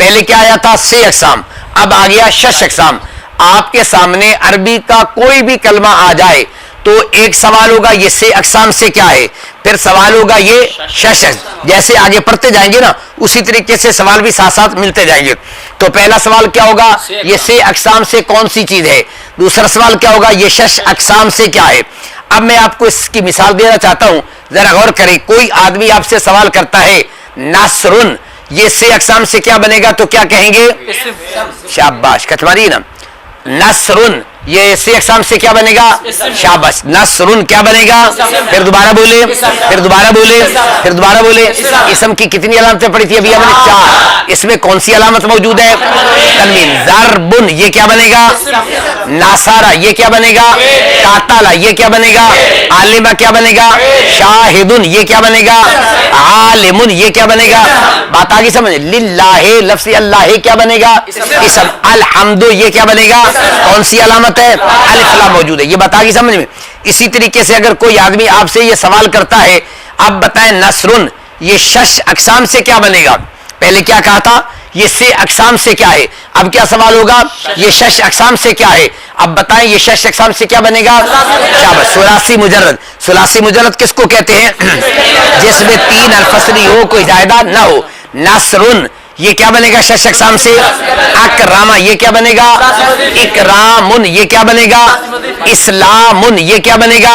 پہلے کیا آیا تھا؟ سے اقسام، اب آ گیا شش اقسام. آپ کے سامنے عربی کا کوئی بھی کلمہ آ جائے تو ایک سوال ہوگا یہ سے اقسام سے کیا ہے، پھر سوال ہوگا یہ شش. جیسے آگے پڑھتے جائیں گے نا اسی طریقے سے سوال بھی ساتھ ساتھ ملتے جائیں گے. تو پہلا سوال کیا ہوگا؟ یہ سے اقسام سے کون سی چیز ہے. دوسرا سوال کیا ہوگا؟ یہ شش اقسام سے کیا ہے. اب میں آپ کو اس کی مثال دینا چاہتا ہوں، ذرا غور کریں. کوئی آدمی آپ سے سوال کرتا ہے نصرن، یہ سے اقسام سے کیا بنے گا تو کیا کہیں گے؟ شاباش، کتماری نا. نصرن یہ سے اقسام سے کیا بنے گا؟ شاباش. نصرن کیا بنے گا؟ پھر دوبارہ بولے، پھر دوبارہ بولے، پھر دوبارہ بولے. اسم کی کتنی علامتیں پڑھی تھی ابھی ہم نے؟ 4. اس میں کون سی علامت موجود ہے؟ تنوین. ضربن یہ کیا بنے گا؟ ناصارہ یہ کیا بنے گا؟ قاتل یہ کیا بنے گا؟ عالمہ کیا بنے گا؟ شاہدن یہ کیا بنے گا؟ عالمن یہ کیا بنے گا؟ بات آگے سمجھ. للہ لفظ اللہ کیا بنے گا؟ اسم. الحمد یہ کیا بنے گا؟ کون سی علامت ہے؟ الف لام موجود ہے. یہ بتا گی سمجھ میں. اسی طریقے سے اگر کوئی آدمی آپ سے یہ سوال کرتا ہے آپ بتائیں نصرن یہ شش اقسام سے کیا بنے گا. پہلے کیا کہا تھا؟ یہ سے اقسام سے کیا ہے. اب کیا سوال ہوگا؟ یہ شش اقسام سے کیا ہے. اب بتائیں یہ شش اقسام سے کیا بنے گا؟ شاباش. ثلاثی مجرد. ثلاثی مجرد کس کو کہتے ہیں؟ جس میں 3 حرف اصلی ہو کوئی زائدہ نہ ہو. نصرن یہ کیا بنے گا شش اقسام سے؟ اکرامہ یہ کیا بنے گا؟ اکرامن یہ کیا بنے گا؟ اسلامن یہ کیا بنے گا؟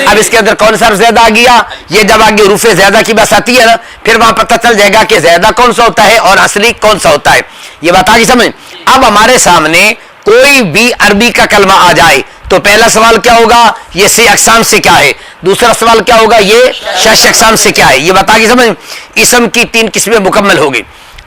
اب اس کے اندر کون سا زیادہ آ گیا؟ یہ جب آگے حروف زیادہ کی بات آتی ہے نا پھر وہاں پتہ چل جائے گا کہ زیادہ کون سا ہوتا ہے اور اصلی کون سا ہوتا ہے. یہ بات آگے سمجھ. اب ہمارے سامنے کوئی بھی عربی کا کلمہ آ جائے تو پہلا سوال کیا ہوگا؟ یہ سے اقسام سے کیا ہے. دوسرا سوال کیا ہوگا؟ یہ شش اقسام سے کیا ہے. یہ بتا کے سمجھ. اسم کی 3 قسمیں مکمل ہوگی.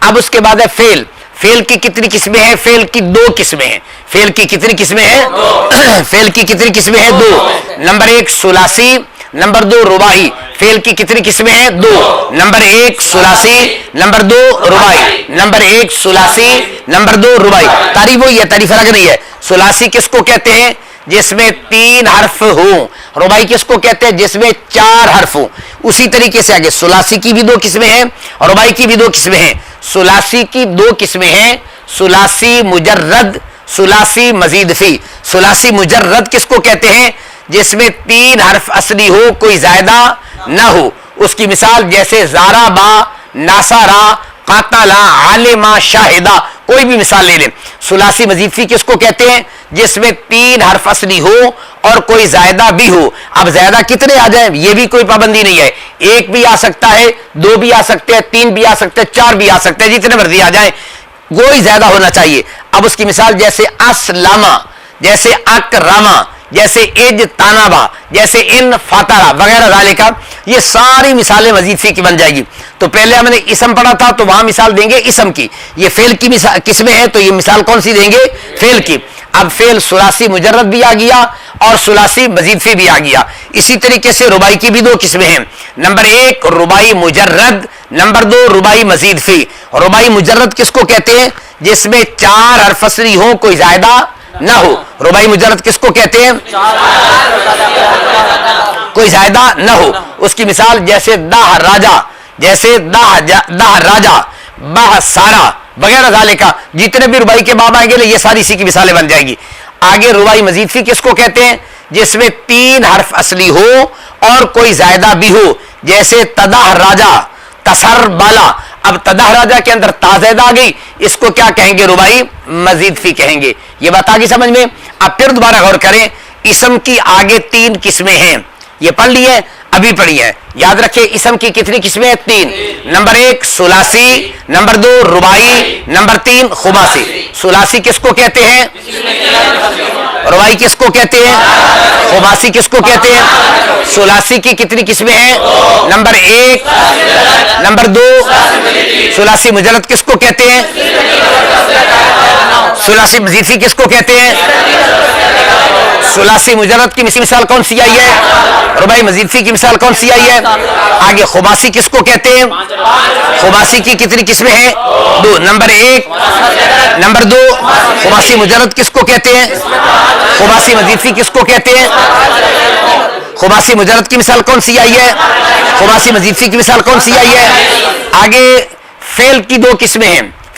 اب اس کے بعد ہے فعل. فعل کی کتنی قسمیں ہیں؟ فعل کی 2 قسمیں ہیں. فعل کی کتنی قسمیں ہیں؟ فعل کی کتنی قسمیں ہیں؟ 2. نمبر 1 ثلاثی، نمبر 2 رباعی. فعل کی کتنی قسمیں ہیں؟ 2. نمبر 1 ثلاثی، نمبر 2 رباعی. نمبر 1 ثلاثی، نمبر 2 رباعی. تعریف وہی ہے، تعریف الگ نہیں ہے. ثلاثی کس کو کہتے ہیں؟ جس میں 3 حرف ہوں. رباعی کس کو کہتے ہیں؟ جس میں 4 حرف ہوں. اسی طریقے سے آگے ثلاثی کی بھی 2 قسمیں ہیں اور رباعی کی بھی 2 قسمیں ہیں. ثلاثی کی 2 قسمیں ہیں، ثلاثی مجرد، ثلاثی مزید فی. ثلاثی مجرد کس کو کہتے ہیں؟ جس میں 3 حرف اصلی ہو کوئی زائدہ نہ ہو. اس کی مثال جیسے زارا با، ناصارا، قاتلا، عالمہ، شاہدہ، کوئی بھی مثال لے لیں. ثلاثی مزید فی کس کو کہتے ہیں؟ جس میں 3 حرف اصلی ہو اور کوئی زائدہ بھی ہو. اب زائدہ کتنے آ جائیں یہ بھی کوئی پابندی نہیں ہے. 1 بھی آ سکتا ہے، 2 بھی آ سکتے ہیں، 3 بھی آ سکتے ہیں، 4 بھی آ سکتے ہیں، جتنے مرضی آ جائیں کوئی زیادہ ہونا چاہیے. اب اس کی مثال جیسے اسلامہ، جیسے اکرامہ، جیسے اجتنابا، جیسے ان فاترہ وغیرہ ذالکہ. یہ ساری مثالیں مزید فی کی بن جائے گی. تو پہلے ہم نے اسم پڑھا تھا تو وہاں مثال دیں گے اسم کی. یہ فعل کی قسمیں ہیں تو یہ مثال کون سی دیں گے؟ فعل کی. اب فعل ثلاثی مجرد بھی آ گیا اور ثلاثی مزید فی بھی آ گیا. اسی طریقے سے رباعی کی بھی 2 قسمیں ہیں. نمبر 1 رباعی مجرد، نمبر 2 رباعی مزید فی. رباعی مجرد کس کو کہتے ہیں؟ جس میں 4 حرف اصلی ہوں کوئی زائدہ نہ ہو. رباعی مجرد کس کو کہتے ہیں؟ کوئی زائدہ نہ ہو. اس کی مثال جیسے دہ راجا، جیسے دہ راجا، بہ سارا وغیرہ ذالکہ. جتنے بھی رباعی کے باب آئیں گے یہ ساری اسی کی مثالیں بن جائیں گی. آگے رباعی مزید فی کس کو کہتے ہیں؟ جس میں 3 حرف اصلی ہو اور کوئی زائدہ بھی ہو. جیسے تدہ راجا، تسر بالا. اب تدہ راجا کے اندر تا زائدہ آ گئی، اس کو کیا کہیں گے؟ رباعی مزید فی کہیں گے. یہ بات آگے سمجھ میں. اب پھر دوبارہ غور کریں. اسم کی آگے 3 قسمیں ہیں، یہ پڑھ لی ہے، ابھی پڑھی ہے. یاد رکھیں اسم کی کتنی قسمیں ہیں؟ 3. نمبر 1 ثلاثی، نمبر 2 رباعی، نمبر 3 خماسی. ثلاثی کس کو کہتے ہیں؟ رباعی کس کو کہتے ہیں؟ خماسی کس کو کہتے ہیں؟ ثلاثی کی کتنی قسمیں ہیں؟ Number 1، number 2. ثلاثی مجرد کس کو کہتے ہیں؟ ثلاثی مزید فی کس کو کہتے ہیں؟ ثلاثی مجرد کی مثال کون سی آئی ہے؟ رباعی مزید فی کی مثال کون سی آئی ہے؟ آگے خماسی کس کو کہتے ہیں؟ خماسی کی کتنی قسمیں ہیں؟ 2. Number 1، number 2. خماسی مجرد کس کو کہتے ہیں؟ خماسی مزید فی کس کو کہتے ہیں؟ خماسی مجرد کی مثال کون سی آئی ہے؟ خماسی مزید فی کی مثال کون سی آئی ہے؟ آگے فعل کی 2 قسمیں ہیں.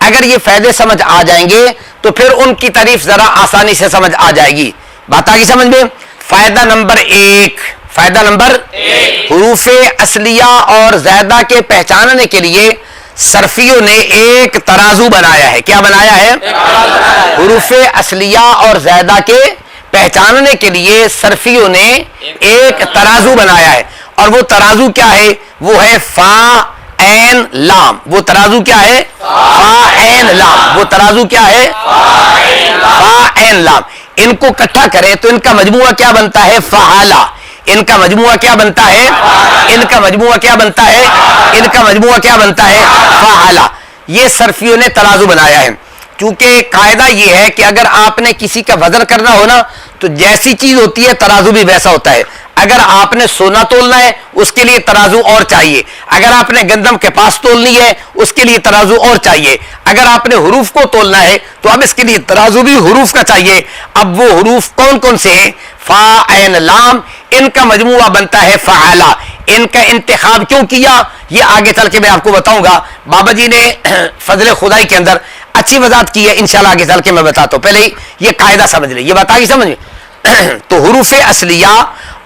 اگر یہ فائدے سمجھ آ جائیں گے تو پھر ان کی تعریف ذرا آسانی سے سمجھ آ جائے گی. بات آگی سمجھ میں. فائدہ نمبر 1، فائدہ نمبر 1، حروف اصلیہ اور زائدہ کے پہچاننے کے لیے صرفیوں نے ایک ترازو بنایا ہے. کیا بنایا ہے؟ حروف اصلیہ اور زائدہ کے پہچاننے کے لیے صرفیوں نے ایک ترازو بنایا ہے. اور وہ ترازو کیا ہے؟ وہ ہے فا عین لام. وہ ترازو کیا ہے؟ فا عین لام. وہ ترازو کیا ہے؟ فا عین لام. ان کو اکٹھا کریں تو ان کا مجموعہ کیا بنتا ہے؟ فعالہ. ان کا مجموعہ کیا بنتا ہے؟ ان کا مجموعہ کیا بنتا ہے؟ ان کا مجموعہ کیا بنتا ہے؟ فعالہ. یہ صرفیوں نے ترازو بنایا ہے. کیونکہ قاعدہ یہ ہے کہ اگر آپ نے کسی کا وزن کرنا ہو نا تو جیسی چیز ہوتی ہے ترازو بھی ویسا ہوتا ہے. اگر آپ نے سونا تولنا ہے اس کے لیے ترازو اور چاہیے. اگر آپ نے گندم کے پاس تولنی ہے اس کے لیے ترازو اور چاہیے. اگر آپ نے حروف کو تولنا ہے تو اب اس کے لیے ترازو بھی حروف کا چاہیے. اب وہ حروف کون کون سے ہیں؟ فا عین لام. ان کا مجموعہ بنتا ہے فعالہ. ان کا انتخاب کیوں کیا یہ آگے چل کے میں آپ کو بتاؤں گا. بابا جی نے فضل خدائی کے اندر اچھی وضاحت کی ہے، انشاءاللہ آگے چل کے میں بتاتا ہوں. پہلے یہ قاعدہ سمجھ لیں. یہ بتا گی سمجھ میں. تو حروف اصلیہ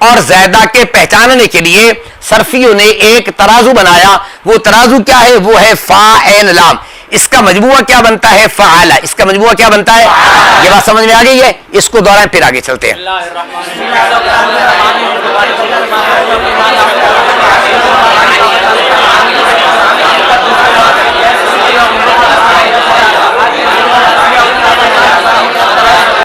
اور زائدہ کے پہچاننے کے لیے صرفیوں نے ایک ترازو بنایا. وہ ترازو کیا ہے؟ وہ ہے فا عین لام. اس کا مجموعہ کیا بنتا ہے؟ فعالہ. اس کا مجموعہ کیا بنتا ہے؟ یہ بات سمجھ میں آ گئی ہے؟ اس کو دوران پھر آگے چلتے ہیں.